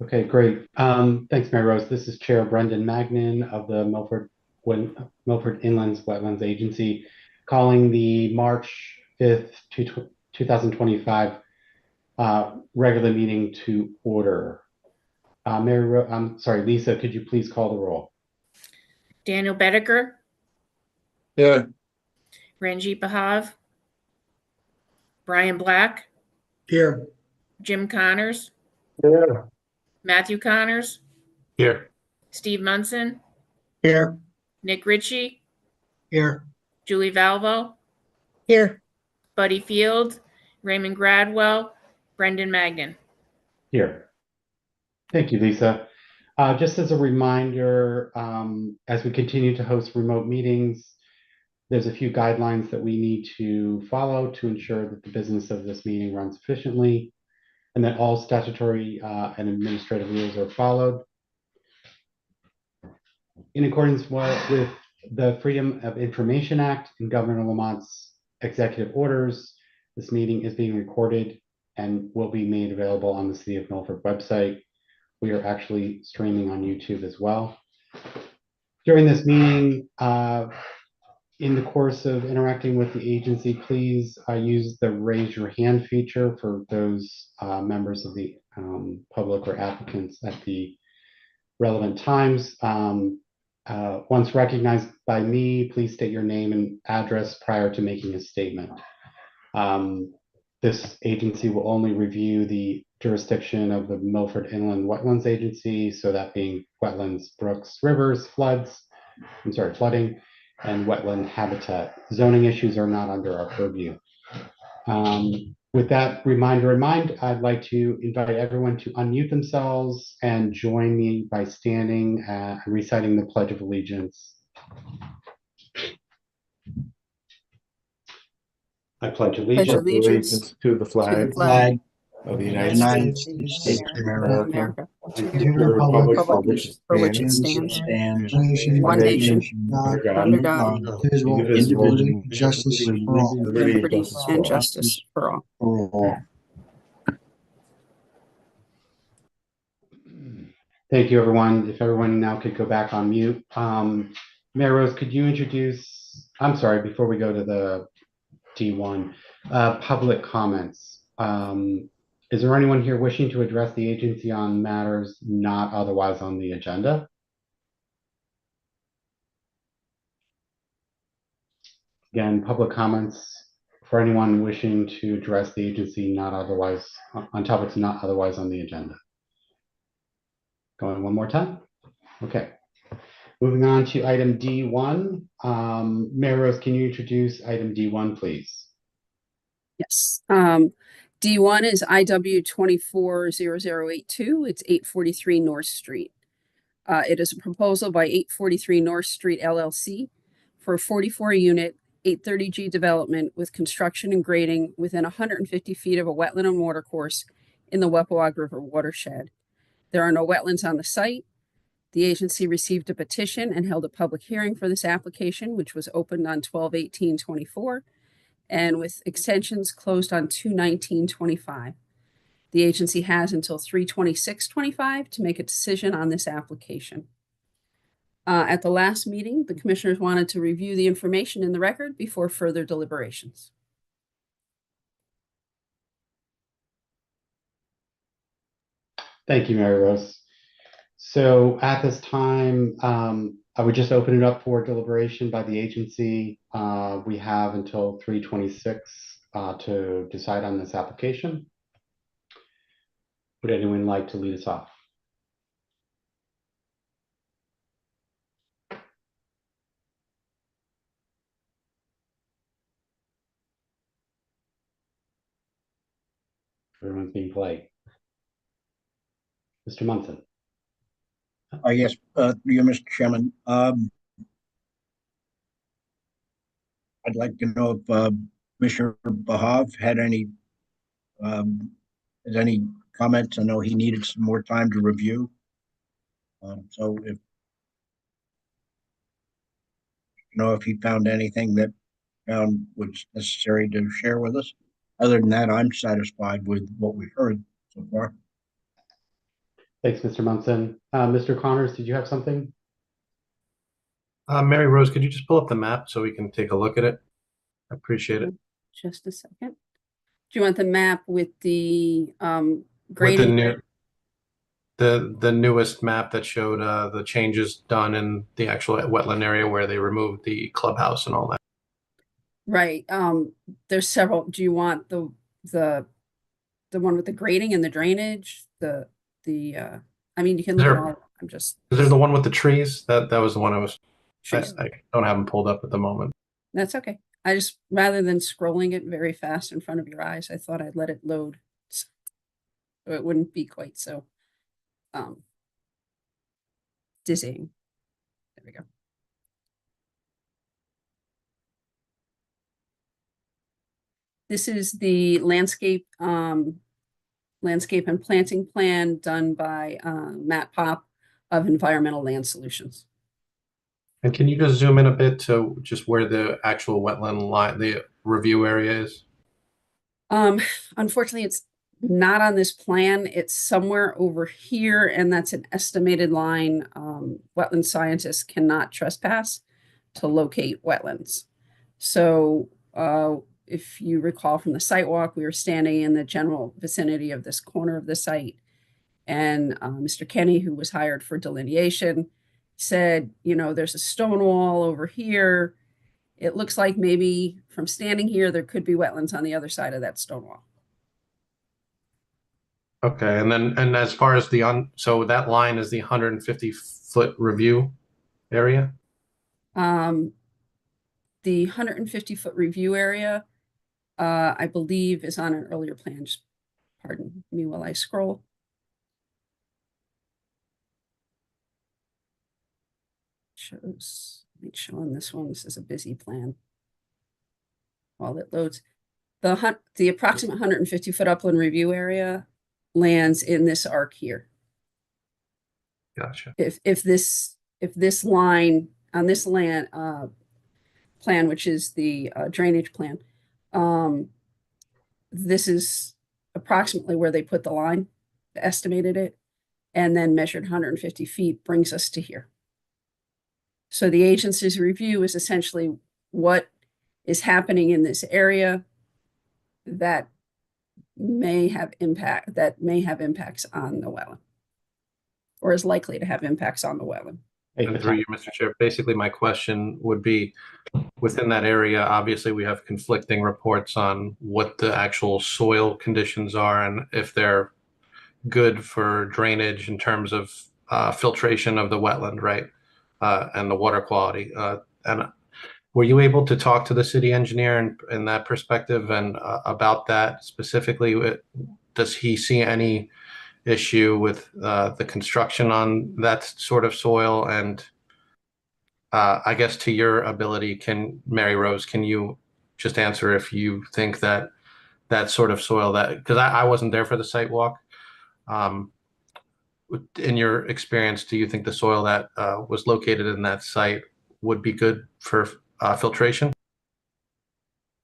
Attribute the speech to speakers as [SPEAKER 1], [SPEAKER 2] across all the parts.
[SPEAKER 1] Okay, great. Thanks, Mary Rose. This is Chair Brendan Magnin of the Milford Inlands Wetlands Agency, calling the March 5th, 2025 regular meeting to order. I'm sorry, Lisa, could you please call the roll?
[SPEAKER 2] Daniel Bedecker,
[SPEAKER 3] Yeah.
[SPEAKER 2] Ranjit Bahav, Brian Black,
[SPEAKER 3] Here.
[SPEAKER 2] Jim Connors,
[SPEAKER 3] Yeah.
[SPEAKER 2] Matthew Connors,
[SPEAKER 3] Here.
[SPEAKER 2] Steve Munson,
[SPEAKER 3] Here.
[SPEAKER 2] Nick Ritchie,
[SPEAKER 3] Here.
[SPEAKER 2] Julie Valvo,
[SPEAKER 3] Here.
[SPEAKER 2] Buddy Field, Raymond Gradwell, Brendan Magnin.
[SPEAKER 1] Here. Thank you, Lisa. Just as a reminder, as we continue to host remote meetings, there's a few guidelines that we need to follow to ensure that the business of this meeting runs efficiently and that all statutory and administrative rules are followed. In accordance with the Freedom of Information Act and Governor Lamont's executive orders, this meeting is being recorded and will be made available on the City of Milford website. We are actually streaming on YouTube as well. During this meeting, in the course of interacting with the agency, please use the raise your hand feature for those members of the public or applicants at the relevant times. Once recognized by me, please state your name and address prior to making a statement. This agency will only review the jurisdiction of the Milford Inland Wetlands Agency, so that being wetlands, brooks, rivers, flooding, and wetland habitat. Zoning issues are not under our purview. With that reminder in mind, I'd like to invite everyone to unmute themselves and join me by standing and reciting the Pledge of Allegiance. I pledge allegiance
[SPEAKER 3] to the flag of the United States of America,
[SPEAKER 4] to the republic for which it stands, one nation, under God,
[SPEAKER 3] indivisible,
[SPEAKER 4] justice for all. Liberty and justice for all.
[SPEAKER 1] Thank you, everyone. If everyone now could go back on mute. Mary Rose, could you introduce, I'm sorry, before we go to the D1, public comments. Is there anyone here wishing to address the agency on matters not otherwise on the agenda? Again, public comments for anyone wishing to address the agency not otherwise on topics not otherwise on the agenda. Going one more time. Okay. Moving on to item D1. Mary Rose, can you introduce item D1, please?
[SPEAKER 4] Yes. D1 is IW 240082. It's 843 North Street. It is a proposal by 843 North Street LLC for a 44-unit 830G development with construction and grading within 150 feet of a wetland and watercourse in the Wepawag River watershed. There are no wetlands on the site. The agency received a petition and held a public hearing for this application, which was opened on 12/18/24 and with extensions closed on 2/19/25. The agency has until 3/26/25 to make a decision on this application. At the last meeting, the commissioners wanted to review the information in the record before further deliberations.
[SPEAKER 1] Thank you, Mary Rose. So at this time, I would just open it up for deliberation by the agency. We have until 3/26 to decide on this application. Would anyone like to lead us off? Everyone's being polite. Mr. Munson.
[SPEAKER 5] Yes, you, Mr. Chairman. I'd like to know if Commissioner Bahav had any comments. I know he needed some more time to review. So if he found anything that was necessary to share with us. Other than that, I'm satisfied with what we've heard so far.
[SPEAKER 1] Thanks, Mr. Munson. Mr. Connors, did you have something?
[SPEAKER 6] Mary Rose, could you just pull up the map so we can take a look at it? I appreciate it.
[SPEAKER 4] Just a second. Do you want the map with the
[SPEAKER 6] With the
[SPEAKER 4] grading?
[SPEAKER 6] new, the newest map that showed the changes done in the actual wetland area where they removed the clubhouse and all that.
[SPEAKER 4] Right. There's several. Do you want the one with the grading and the drainage? I mean, you can look at all. I'm just.
[SPEAKER 6] Is there the one with the trees? That was the one I
[SPEAKER 4] Trees.
[SPEAKER 6] don't have them pulled up at the moment.
[SPEAKER 4] That's okay. I just, rather than scrolling it very fast in front of your eyes, I thought I'd let it load. So it wouldn't be quite so dizzying. There we go. This is the landscape and planting plan done by Matt Pop of Environmental Land Solutions.
[SPEAKER 6] And can you just zoom in a bit to just where the actual wetland line, the review area is?
[SPEAKER 4] Unfortunately, it's not on this plan. It's somewhere over here, and that's an estimated line. Wetland scientists cannot trespass to locate wetlands. So if you recall from the site walk, we were standing in the general vicinity of this corner of the site, and Mr. Kenny, who was hired for delineation, said, you know, there's a stone wall over here. It looks like maybe from standing here, there could be wetlands on the other side of that stone wall.
[SPEAKER 6] Okay, and as far as so that line is the 150-foot review area?
[SPEAKER 4] The 150-foot review area, I believe, is on an earlier plan. Just pardon me while I scroll. It's showing this one. This is a busy plan. While it loads, the approximate 150-foot upland review area lands in this arc here.
[SPEAKER 6] Gotcha.
[SPEAKER 4] If this line on this land plan, which is the drainage plan, this is approximately where they put the line, estimated it, and then measured 150 feet brings us to here. So the agency's review is essentially what is happening in this area that may have impacts on the wetland, or is likely to have impacts on the wetland.
[SPEAKER 6] And through you, Mr. Chair, basically my question would be, within that area, obviously we have conflicting reports on what the actual soil conditions are and if they're good for drainage in terms of filtration of the wetland, right? And the water quality. And were you able to talk to the city engineer in that perspective and about that specifically? Does he see any issue with the construction on that sort of soil? And I guess to your ability, Mary Rose, can you just answer if you think that that sort of soil, that, because I wasn't there for the site walk. In your experience, do you think the soil that was located in that site would be good for filtration?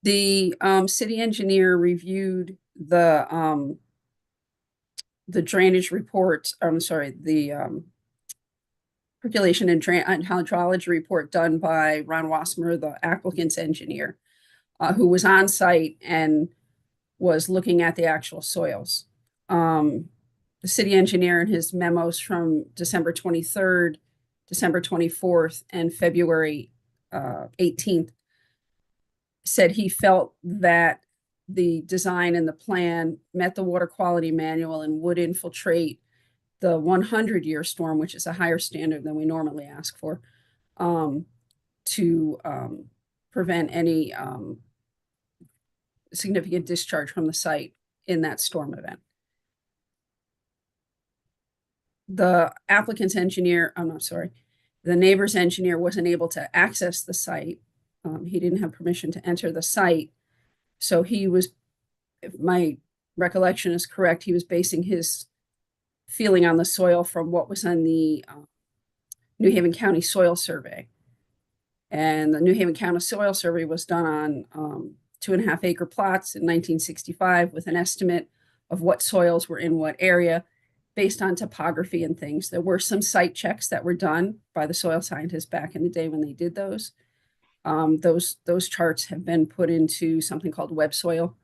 [SPEAKER 4] The city engineer reviewed the drainage report. I'm sorry, the percolation and hydrology report done by Ron Wassmer, the applicant's engineer, who was on site and was looking at the actual soils. The city engineer in his memos from December 23rd, December 24th, and February 18th said he felt that the design and the plan met the water quality manual and would infiltrate the 100-year storm, which is a higher standard than we normally ask for, to prevent any significant discharge from the site in that storm event. The applicant's engineer, the neighbor's engineer wasn't able to access the site. He didn't have permission to enter the site. So he was, if my recollection is correct, he was basing his feeling on the soil from what was on the New Haven County Soil Survey. And the New Haven County Soil Survey was done on 2.5 acre plots in 1965 with an estimate of what soils were in what area. based on topography and things. There were some site checks that were done by the soil scientists back in the day when they did those. Those charts have been put into something called web soil,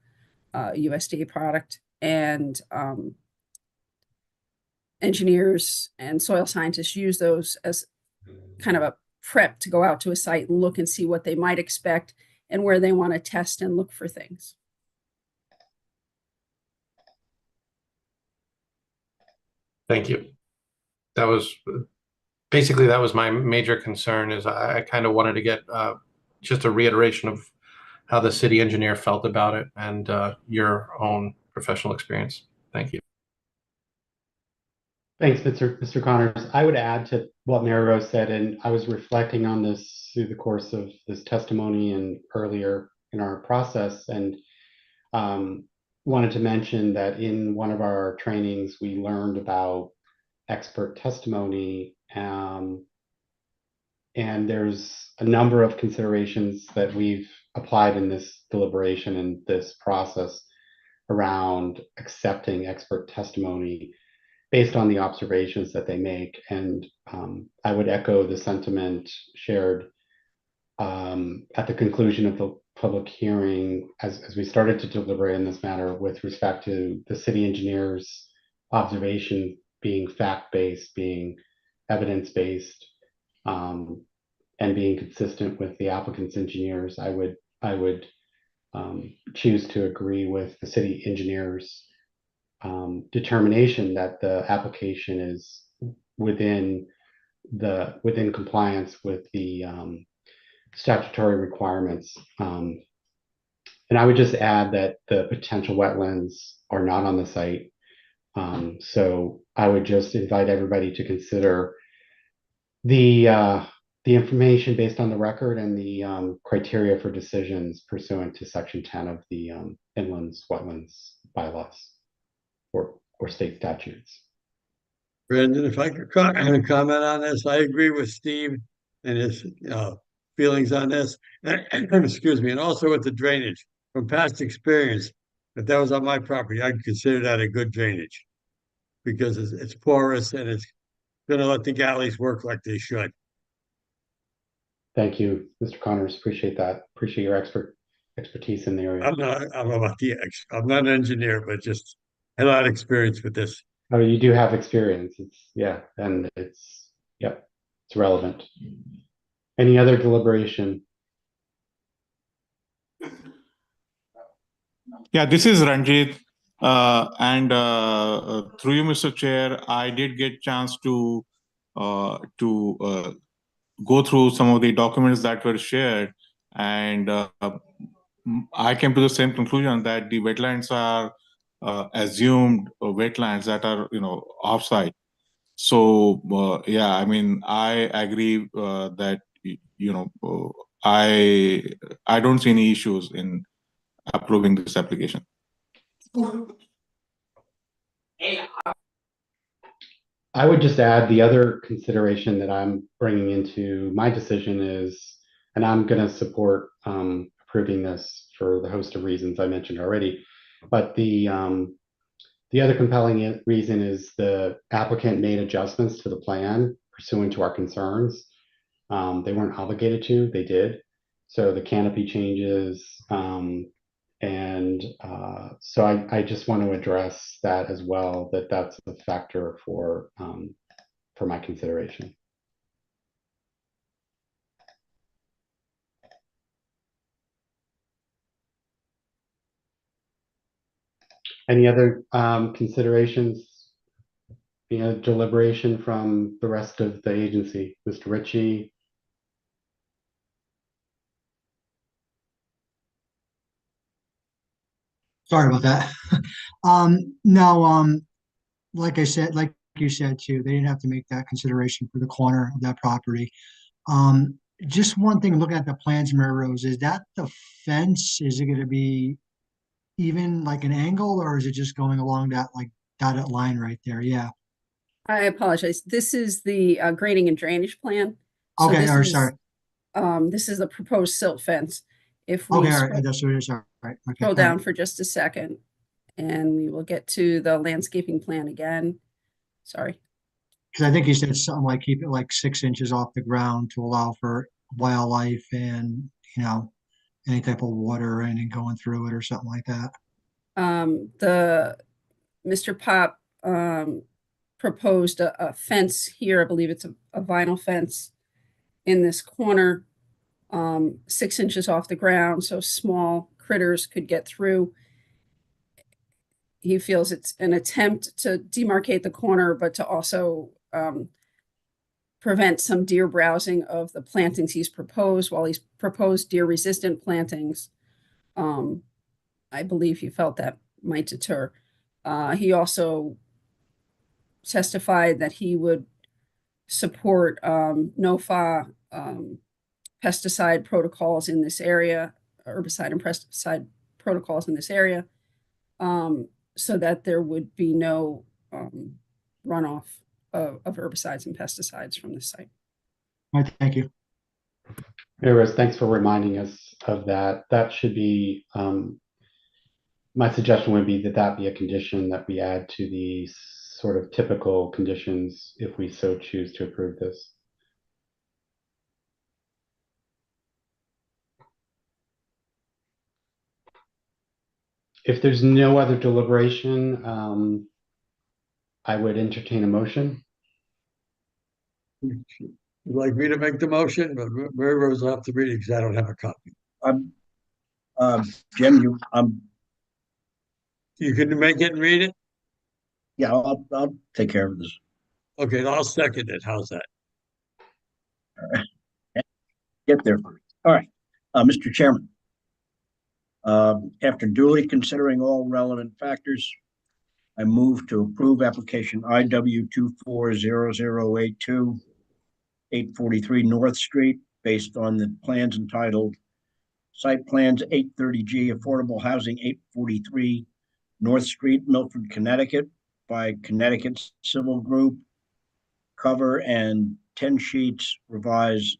[SPEAKER 4] USDA product, and engineers and soil scientists use those as kind of a prep to go out to a site and look and see what they might expect and where they want to test and look for things.
[SPEAKER 6] Thank you. That was basically, that was my major concern, is I kind of wanted to get just a reiteration of how the city engineer felt about it and your own professional experience. Thank you.
[SPEAKER 1] Thanks, Mr. Connors. I would add to what Mary Rose said, and I was reflecting on this through the course of this testimony and earlier in our process, and wanted to mention that in one of our trainings, we learned about expert testimony, and there's a number of considerations that we've applied in this deliberation and this process around accepting expert testimony based on the observations that they make. And I would echo the sentiment shared at the conclusion of the public hearing as we started to deliberate in this matter with respect to the city engineer's observation being fact-based, being evidence-based, and being consistent with the applicant's engineers. I would choose to agree with the city engineer's determination that the application is within compliance with the statutory requirements. And I would just add that the potential wetlands are not on the site. So I would just invite everybody to consider the information based on the record and the criteria for decisions pursuant to Section 10 of the Inland Wetlands bylaws or state statutes.
[SPEAKER 7] Brendan, if I could comment on this, I agree with Steve and his feelings on this. Excuse me, and also with the drainage. From past experience, if that was on my property, I'd consider that a good drainage because it's porous and it's going to let the galleys work like they should.
[SPEAKER 1] Thank you, Mr. Connors. Appreciate that. Appreciate your expertise in the area.
[SPEAKER 7] I'm not an engineer, but just a lot of experience with this.
[SPEAKER 1] Oh, you do have experience. And it's relevant. Any other deliberation?
[SPEAKER 8] Yeah, this is Ranjit, and through you, Mr. Chair, I did get chance to go through some of the documents that were shared, and I came to the same conclusion that the wetlands are assumed wetlands that are offsite. So yeah, I mean, I agree that I don't see any issues in approving this application.
[SPEAKER 1] I would just add the other consideration that I'm bringing into my decision is, and I'm going to support approving this for the host of reasons I mentioned already, but the other compelling reason is the applicant made adjustments to the plan pursuant to our concerns. They weren't obligated to, they did. So the canopy changes, and so I just want to address that as well, that's a factor for my consideration. Any other considerations, deliberation from the rest of the agency? Mr. Ritchie?
[SPEAKER 9] Sorry about that. No, like you said too, they didn't have to make that consideration for the corner of that property. Just one thing, looking at the plans, Mary Rose, is that the fence, is it going to be even like an angle, or is it just going along that like dotted line right there? Yeah.
[SPEAKER 4] I apologize. This is the grading and drainage plan. So
[SPEAKER 9] Okay,
[SPEAKER 4] this
[SPEAKER 9] sorry.
[SPEAKER 4] This is the proposed silt fence. If we
[SPEAKER 9] Okay, all right, that's what it is. All right. Okay.
[SPEAKER 4] scroll down for just a second, and we will get to the landscaping plan again. Sorry.
[SPEAKER 9] Because I think you said something like keep it like 6 inches off the ground to allow for wildlife and, any type of water or anything going through it or something like that.
[SPEAKER 4] Mr. Pop proposed a fence here. I believe it's a vinyl fence in this corner, 6 inches off the ground, so small critters could get through. He feels it's an attempt to demarcate the corner, but to also prevent some deer browsing of the plantings he's proposed. While he's proposed deer-resistant plantings, I believe he felt that might deter. He also testified that he would support NOFA pesticide protocols in this area, herbicide and pesticide protocols in this area, so that there would be no runoff of herbicides and pesticides from the site.
[SPEAKER 9] All right, thank you.
[SPEAKER 1] Hey, Rose, thanks for reminding us of that. That should be, my suggestion would be that be a condition that we add to the sort of typical conditions if we so choose to approve this. If there's no other deliberation, I would entertain a motion.
[SPEAKER 7] You'd like me to make the motion, but Mary Rose will have to read it because I don't have a copy.
[SPEAKER 5] Jim,
[SPEAKER 7] You can make it and read it?
[SPEAKER 5] yeah, I'll take care of this.
[SPEAKER 7] Okay, I'll second it. How's that?
[SPEAKER 5] Get there first. All right, Mr. Chairman. After duly considering all relevant factors, I move to approve application IW 240082, 843 North Street, based on the plans entitled Site Plans 830G Affordable Housing 843 North Street, Milford, Connecticut, by Connecticut Civil Group, cover and 10 sheets, revised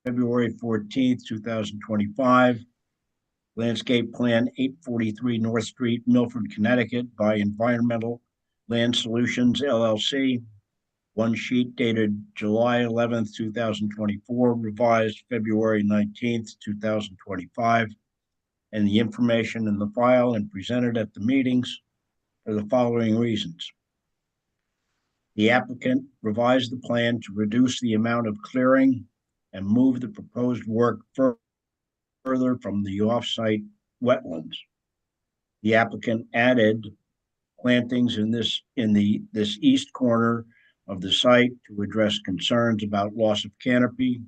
[SPEAKER 5] February 14th, 2025. Landscape Plan 843 North Street, Milford, Connecticut, by Environmental Land Solutions, LLC. One sheet dated July 11th, 2024, revised February 19th, 2025. And the information in the file and presented at the meetings for the following reasons. The applicant revised the plan to reduce the amount of clearing and move the proposed work further from the off-site wetlands. The applicant added plantings in this east corner of the site to address concerns about loss of canopy.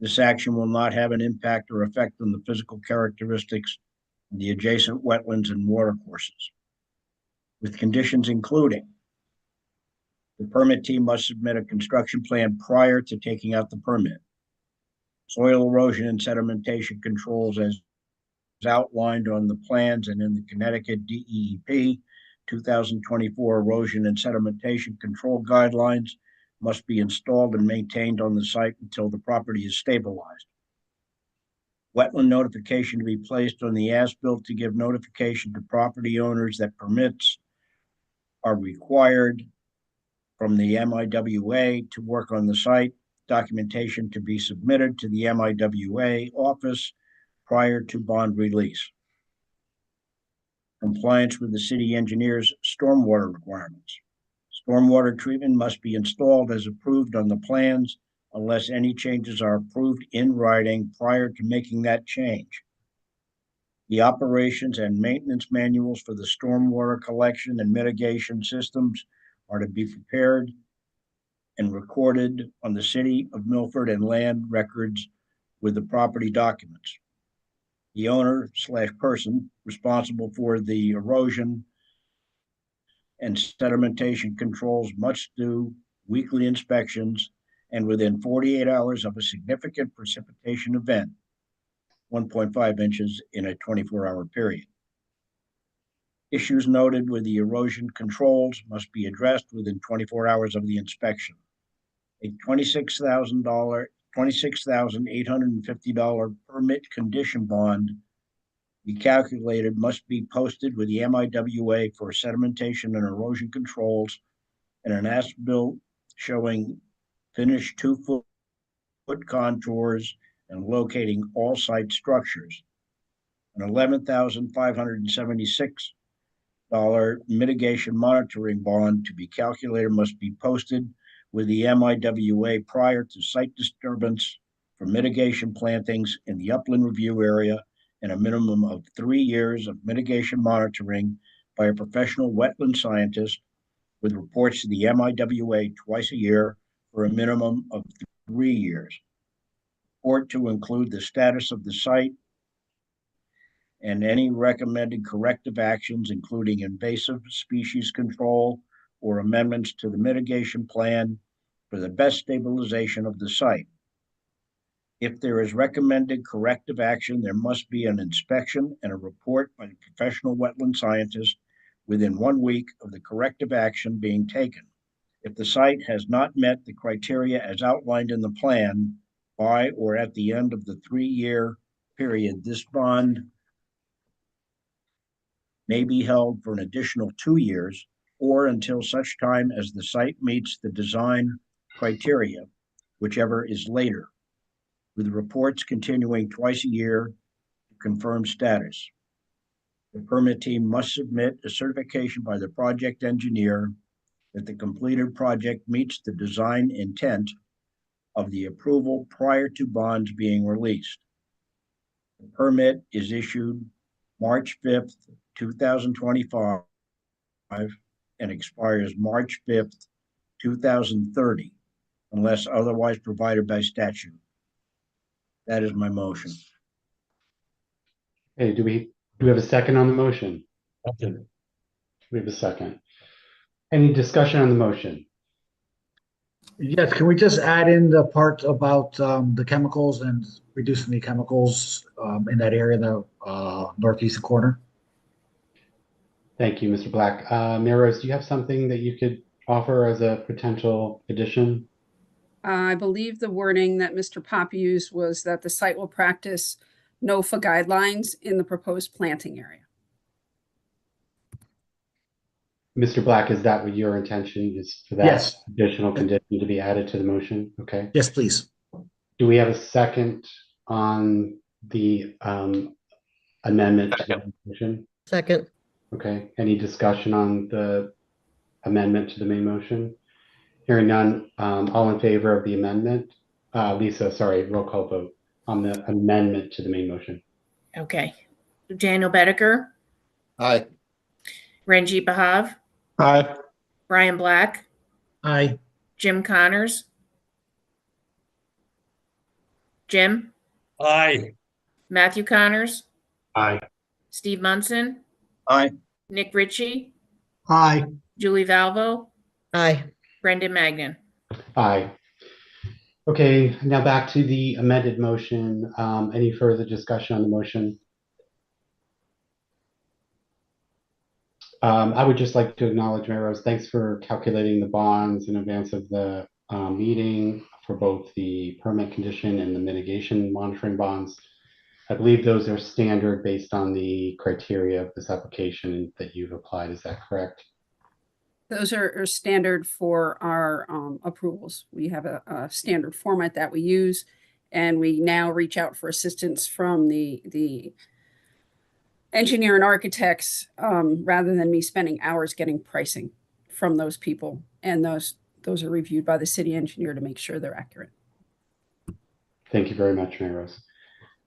[SPEAKER 5] This action will not have an impact or effect on the physical characteristics of the adjacent wetlands and watercourses, with conditions including the permittee must submit a construction plan prior to taking out the permit. Soil erosion and sedimentation controls as outlined on the plans and in the Connecticut DEP 2024 erosion and sedimentation control guidelines must be installed and maintained on the site until the property is stabilized. Wetland notification to be placed on the as-built to give notification to property owners that permits are required from the MIWA to work on the site. Documentation to be submitted to the MIWA office prior to bond release. Compliance with the city engineer's stormwater requirements. Stormwater treatment must be installed as approved on the plans unless any changes are approved in writing prior to making that change. The operations and maintenance manuals for the stormwater collection and mitigation systems are to be prepared and recorded on the City of Milford and land records with the property documents. The owner/person responsible for the erosion and sedimentation controls must do weekly inspections and within 48 hours of a significant precipitation event, 1.5 inches in a 24-hour period. Issues noted with the erosion controls must be addressed within 24 hours of the inspection. A $26,850 permit condition bond be calculated must be posted with the MIWA for sedimentation and erosion controls, and an as-built showing finished 2-foot contours and locating all site structures. An $11,576 mitigation monitoring bond to be calculated must be posted with the MIWA prior to site disturbance for mitigation plantings in the upland review area, and a minimum of 3 years of mitigation monitoring by a professional wetland scientist with reports to the MIWA twice a year for a minimum of 3 years. Report to include the status of the site and any recommended corrective actions, including invasive species control or amendments to the mitigation plan for the best stabilization of the site. If there is recommended corrective action, there must be an inspection and a report by the professional wetland scientist within 1 week of the corrective action being taken. If the site has not met the criteria as outlined in the plan by or at the end of the 3-year period, this bond may be held for an additional 2 years or until such time as the site meets the design criteria, whichever is later, with reports continuing twice a year to confirm status. The permit team must submit a certification by the project engineer that the completed project meets the design intent of the approval prior to bonds being released. The permit is issued March 5th, 2025, and expires March 5th, 2030, unless otherwise provided by statute. That is my motion.
[SPEAKER 1] Okay, do we have a second on the motion?
[SPEAKER 7] Okay.
[SPEAKER 1] We have a second. Any discussion on the motion?
[SPEAKER 10] Yes, can we just add in the part about the chemicals and reducing the chemicals in that area, the northeast corner?
[SPEAKER 1] Thank you, Mr. Black. Rose, do you have something that you could offer as a potential addition?
[SPEAKER 4] I believe the wording that Mr. Pop used was that the site will practice NOFA guidelines in the proposed planting area.
[SPEAKER 1] Mr. Black, is that what your intention is for that
[SPEAKER 10] Yes.
[SPEAKER 1] additional condition to be added to the motion? Okay.
[SPEAKER 10] Yes, please.
[SPEAKER 1] Do we have a second on the amendment to the motion?
[SPEAKER 11] Second.
[SPEAKER 1] Okay. Any discussion on the amendment to the main motion? Hearing none, all in favor of the amendment? Lisa, sorry, roll call vote on the amendment to the main motion.
[SPEAKER 2] Okay. Daniel Bedecker,
[SPEAKER 3] Aye.
[SPEAKER 2] Ranjit Bahav,
[SPEAKER 8] Aye.
[SPEAKER 2] Brian Black,
[SPEAKER 10] Aye.
[SPEAKER 2] Jim Connors. Jim,
[SPEAKER 7] Aye.
[SPEAKER 2] Matthew Connors,
[SPEAKER 6] Aye.
[SPEAKER 2] Steve Munson,
[SPEAKER 5] Aye.
[SPEAKER 2] Nick Ritchie,
[SPEAKER 9] Aye.
[SPEAKER 2] Julie Valvo,
[SPEAKER 11] Aye.
[SPEAKER 2] Brendan Magnan.
[SPEAKER 1] Aye. Okay, now back to the amended motion. Any further discussion on the motion? I would just like to acknowledge, Mary Rose, thanks for calculating the bonds in advance of the meeting for both the permit condition and the mitigation monitoring bonds. I believe those are standard based on the criteria of this application that you've applied. Is that correct?
[SPEAKER 4] Those are standard for our approvals. We have a standard format that we use, and we now reach out for assistance from the engineer and architects rather than me spending hours getting pricing from those people. And those are reviewed by the city engineer to make sure they're accurate.
[SPEAKER 1] Thank you very much, Mary Rose.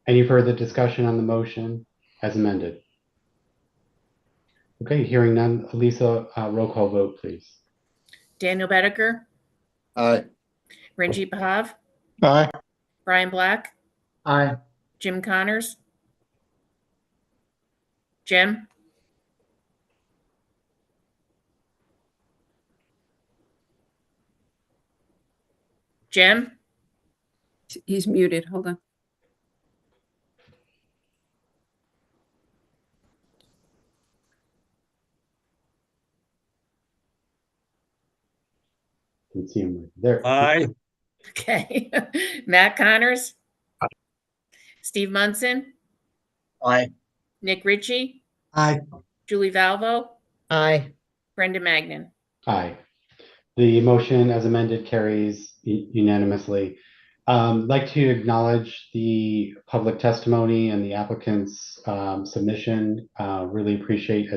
[SPEAKER 1] Any further discussion on the motion as amended? Okay, hearing none. Lisa, roll call vote, please.
[SPEAKER 2] Daniel Bedecker,
[SPEAKER 3] Aye.
[SPEAKER 2] Ranjit Bahav,
[SPEAKER 8] Aye.
[SPEAKER 2] Brian Black,
[SPEAKER 10] Aye.
[SPEAKER 2] Jim Connors. Jim, Jim,
[SPEAKER 4] He's muted. Hold on.
[SPEAKER 1] Can see him right there.
[SPEAKER 7] Aye.
[SPEAKER 2] okay. Matt Connors, Steve Munson,
[SPEAKER 5] Aye.
[SPEAKER 2] Nick Ritchie,
[SPEAKER 9] Aye.
[SPEAKER 2] Julie Valvo,
[SPEAKER 11] Aye.
[SPEAKER 2] Brenda Magnan.
[SPEAKER 1] Aye. The motion as amended carries unanimously. Like to acknowledge the public testimony and the applicant's submission. Really appreciate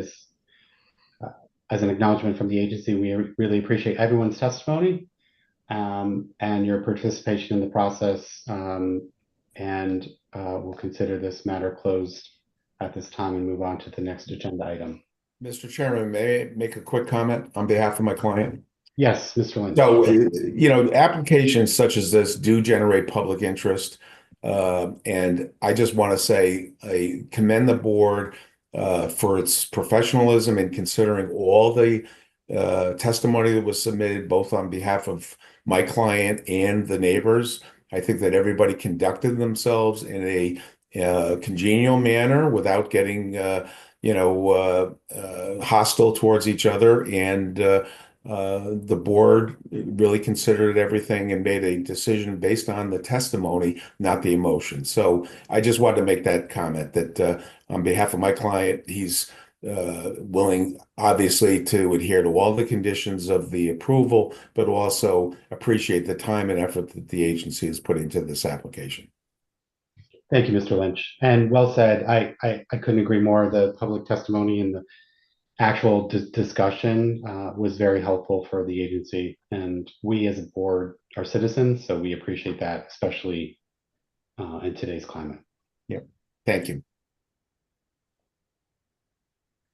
[SPEAKER 1] as an acknowledgement from the agency, we really appreciate everyone's testimony and your participation in the process. And we'll consider this matter closed at this time and move on to the next agenda item.
[SPEAKER 12] Mr. Chairman, may I make a quick comment on behalf of my client?
[SPEAKER 1] Yes, Mr. Lynch.
[SPEAKER 12] So, applications such as this do generate public interest. And I just want to say, I commend the board for its professionalism in considering all the testimony that was submitted, both on behalf of my client and the neighbors. I think that everybody conducted themselves in a congenial manner without getting, hostile towards each other. And the board really considered everything and made a decision based on the testimony, not the emotion. So I just wanted to make that comment that on behalf of my client, he's willing, obviously, to adhere to all the conditions of the approval, but also appreciate the time and effort that the agency is putting into this application.
[SPEAKER 1] Thank you, Mr. Lynch. And well said. I couldn't agree more. The public testimony and the actual discussion was very helpful for the agency. And we as a board are citizens, so we appreciate that, especially in today's climate.
[SPEAKER 12] Yeah. Thank you.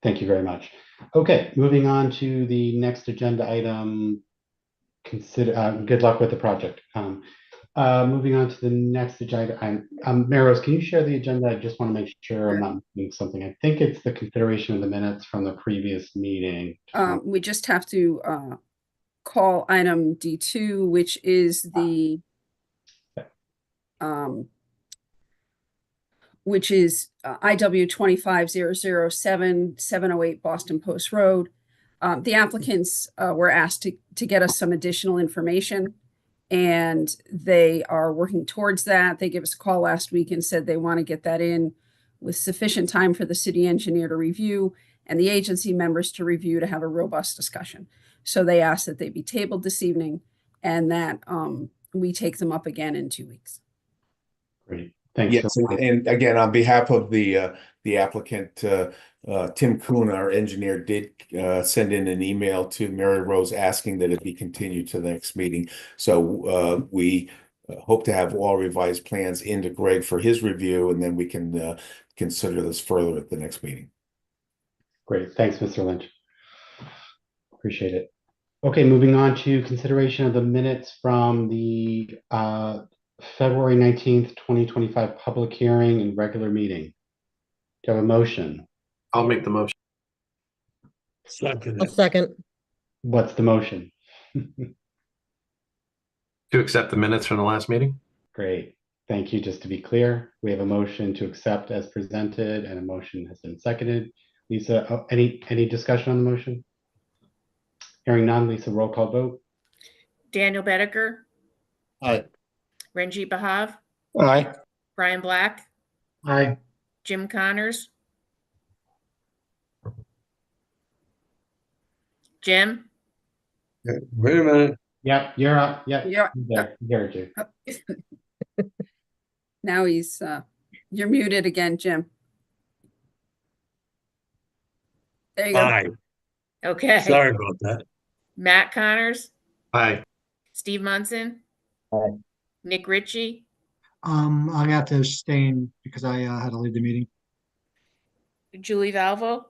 [SPEAKER 1] Thank you very much. Okay, moving on to the next agenda item. Good luck with the project. Moving on to the next agenda. Mayor Rose, can you share the agenda? I just want to make sure I'm not missing something. I think it's the consideration of the minutes from the previous meeting.
[SPEAKER 4] We just have to call item D2, which is the IW 25007 708 Boston Post Road. The applicants were asked to get us some additional information, and they are working towards that. They gave us a call last week and said they want to get that in with sufficient time for the city engineer to review and the agency members to review to have a robust discussion. So they asked that they be tabled this evening and that we take them up again in 2 weeks.
[SPEAKER 1] Great. Thanks.
[SPEAKER 12] Yes, and again, on behalf of the applicant, Tim Kuhn, our engineer, did send in an email to Mary Rose asking that it be continued to the next meeting. So we hope to have all revised plans into Greg for his review, and then we can consider this further at the next meeting.
[SPEAKER 1] Great. Thanks, Mr. Lynch. Appreciate it. Okay, moving on to consideration of the minutes from the February 19th, 2025 public hearing and regular meeting. Do you have a motion?
[SPEAKER 6] I'll make the motion.
[SPEAKER 11] I'll second.
[SPEAKER 1] What's the motion?
[SPEAKER 6] To accept the minutes from the last meeting?
[SPEAKER 1] Great. Thank you. Just to be clear, we have a motion to accept as presented and a motion has been seconded. Lisa, any discussion on the motion? Hearing none, Lisa, roll call vote.
[SPEAKER 2] Daniel Bedecker,
[SPEAKER 3] Aye.
[SPEAKER 2] Ranjit Bahav,
[SPEAKER 3] Aye.
[SPEAKER 2] Brian Black,
[SPEAKER 10] Aye.
[SPEAKER 2] Jim Connors. Jim?
[SPEAKER 7] Wait a minute.
[SPEAKER 1] Yep, you're up. Yep.
[SPEAKER 4] Yeah.
[SPEAKER 1] There,
[SPEAKER 4] Now he's, you're muted again, Jim. There you go.
[SPEAKER 7] Aye.
[SPEAKER 2] Okay.
[SPEAKER 7] Sorry about that.
[SPEAKER 2] Matt Connors,
[SPEAKER 6] Aye.
[SPEAKER 2] Steve Munson,
[SPEAKER 3] Aye.
[SPEAKER 2] Nick Ritchie,
[SPEAKER 9] I got to abstain because I had to leave the meeting.
[SPEAKER 2] Julie Valvo,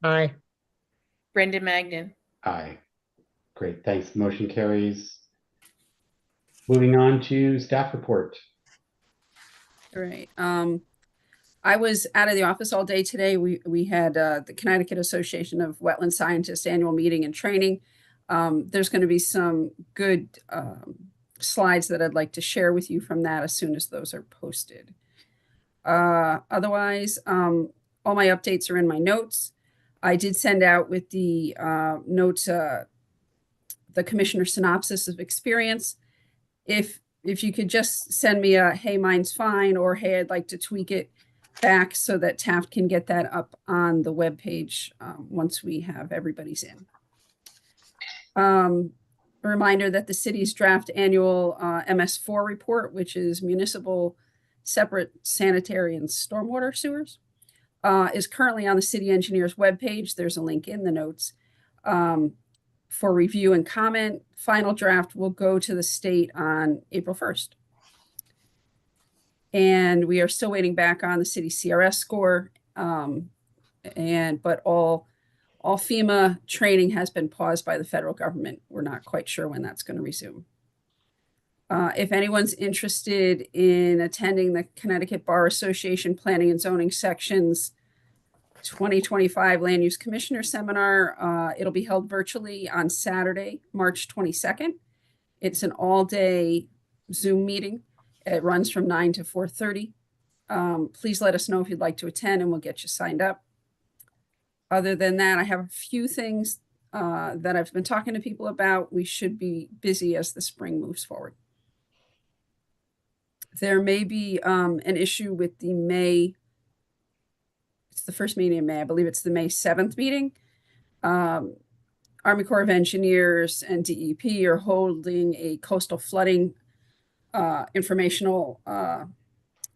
[SPEAKER 11] Aye.
[SPEAKER 2] Brenda Magnan.
[SPEAKER 1] Aye. Great, thanks. Motion carries. Moving on to staff report.
[SPEAKER 4] All right. I was out of the office all day today. We had the Connecticut Association of Wetland Scientists annual meeting and training. There's going to be some good slides that I'd like to share with you from that as soon as those are posted. Otherwise, all my updates are in my notes. I did send out with the notes the commissioner synopsis of experience. If you could just send me a, hey, mine's fine, or hey, I'd like to tweak it. back so that Taft can get that up on the webpage once we have everybody's in. A reminder that the city's draft annual MS4 report, which is municipal separate sanitary and stormwater sewers, is currently on the city engineer's webpage. There's a link in the notes for review and comment. Final draft will go to the state on April 1st. And we are still waiting back on the city CRS score. But all FEMA training has been paused by the federal government. We're not quite sure when that's going to resume. If anyone's interested in attending the Connecticut Bar Association Planning and Zoning Sections 2025 Land Use Commissioner Seminar, it'll be held virtually on Saturday, March 22nd. It's an all-day Zoom meeting. It runs from 9 to 4:30. Please let us know if you'd like to attend and we'll get you signed up. Other than that, I have a few things that I've been talking to people about. We should be busy as the spring moves forward. There may be an issue with the May, it's the first meeting in May, I believe it's the May 7th meeting. Army Corps of Engineers and DEP are holding a coastal flooding informational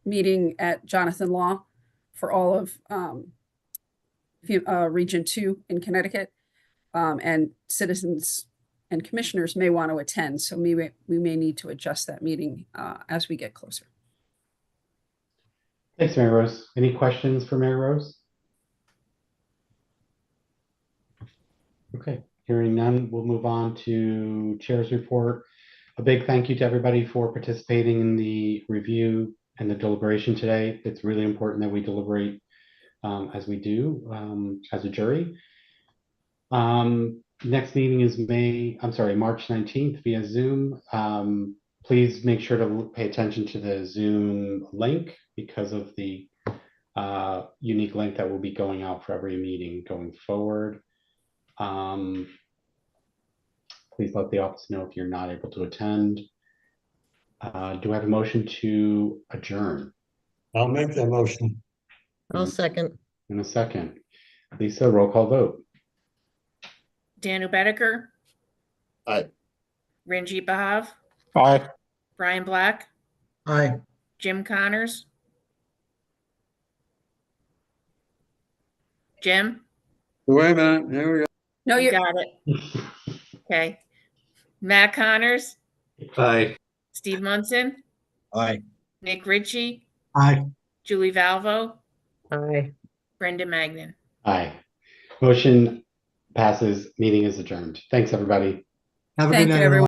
[SPEAKER 4] meeting at Jonathan Law for all of Region 2 in Connecticut, and citizens and commissioners may want to attend. So we may need to adjust that meeting as we get closer.
[SPEAKER 1] Thanks, Mary Rose. Any questions for Mary Rose? Okay, hearing none, we'll move on to Chair's report. A big thank you to everybody for participating in the review and the deliberation today. It's really important that we deliberate as we do as a jury. Next meeting is March 19th via Zoom. Please make sure to pay attention to the Zoom link because of the unique link that will be going out for every meeting going forward. Please let the office know if you're not able to attend. Do I have a motion to adjourn?
[SPEAKER 7] I'll make that motion.
[SPEAKER 11] I'll second.
[SPEAKER 1] In a second. Lisa, roll call vote.
[SPEAKER 2] Daniel Bedecker.
[SPEAKER 3] Aye.
[SPEAKER 2] Ranjit Bahav.
[SPEAKER 8] Aye.
[SPEAKER 2] Brian Black.
[SPEAKER 10] Aye.
[SPEAKER 2] Jim Connors. Jim?
[SPEAKER 7] Wait a minute, here we go.
[SPEAKER 4] No,
[SPEAKER 2] You
[SPEAKER 4] you're
[SPEAKER 2] got it. Okay. Matt Connors.
[SPEAKER 6] Aye.
[SPEAKER 2] Steve Munson.
[SPEAKER 5] Aye.
[SPEAKER 2] Nick Ritchie.
[SPEAKER 9] Aye.
[SPEAKER 2] Julie Valvo.
[SPEAKER 11] Aye.
[SPEAKER 2] Brendan Magnan.
[SPEAKER 1] Aye. Motion passes. Meeting is adjourned. Thanks, everybody.
[SPEAKER 9] Have a
[SPEAKER 4] Thank
[SPEAKER 9] good
[SPEAKER 4] you,
[SPEAKER 9] night,
[SPEAKER 4] everyone.